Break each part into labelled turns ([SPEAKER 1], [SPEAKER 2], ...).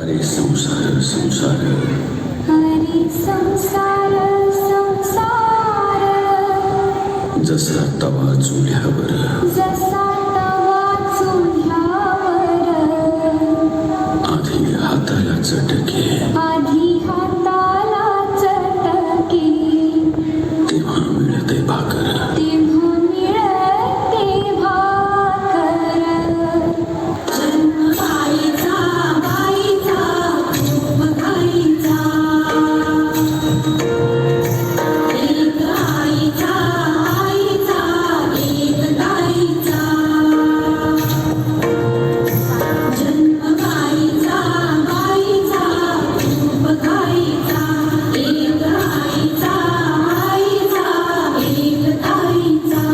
[SPEAKER 1] अरे संसार संसार
[SPEAKER 2] हरी संसार संसार
[SPEAKER 1] जसा तवा चुल्यावर
[SPEAKER 2] जसा तवा चुल्यावर
[SPEAKER 1] आधी हाताला चटके
[SPEAKER 2] आधी हाताला चटके
[SPEAKER 1] तेव्हा मिळते भाकर
[SPEAKER 2] तेव्हा मिळते भाकर जन्म गाईचा गाईचा खूप गाईचा एक गाईचा आईचा एक गाईचा जन्म गाईचा गाईचा खूप गाईचा एक गाईचा आईचा एक गाईचा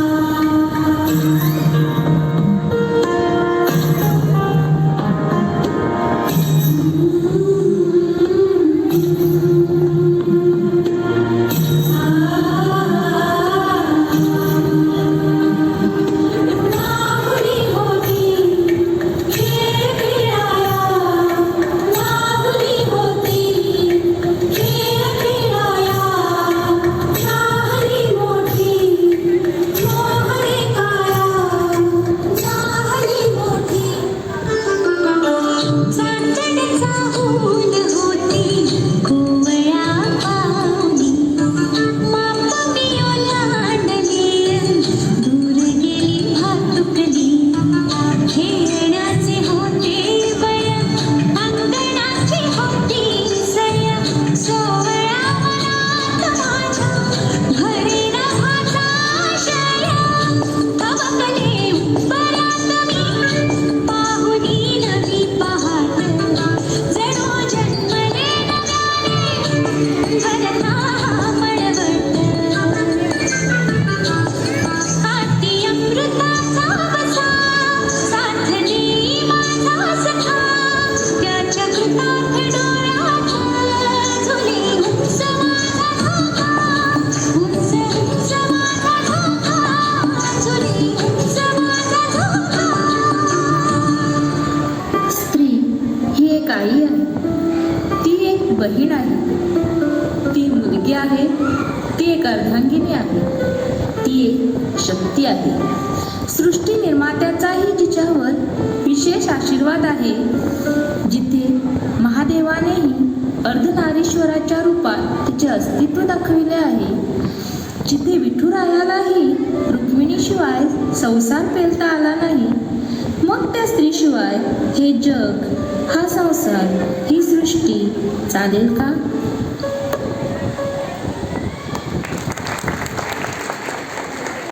[SPEAKER 2] माहुली होती खेळ खेळाया माहुली होती खेळ खेळाया झाली मोठी मोहरी काया झाली मोठी चांदण्याचा फूल होती कोवळ्या पाऊली माप मी ओलांडली दूर गेली भातुकली खेळण्याचे होते बळ अंगणाची होती सय सोहळ्या मनात माझ्या भरेन माझा शय तवकले बरात मी पाहुनी नवी पाहत जणू जन्मले नव्याने भरता मळवट हाती अमृताचा वसा साधली माझा सखा त्याच्या कृतार्थ डोळ्यात झुले उंच माझा धोका उंच उंच माझा धोका झुले उंच माझा धोका
[SPEAKER 3] स्त्री ही एक आई आहे, ती एक बहीण आहे, ती मुलगी आहे, ती एक अर्धांगिनी आहे, ती एक शक्ती आहे. सृष्टी निर्मात्याचाही जिच्यावर विशेष आशीर्वाद आहे. जिथे महादेवानेही अर्धनारीश्वराच्या रूपात तिचे अस्तित्व दाखविले आहे, जिथे विठुरायालाही रुक्मिणीशिवाय संसार पेलता आला नाही, मग त्या स्त्रीशिवाय हे जग, हा संसार, ही सृष्टी चालेल का?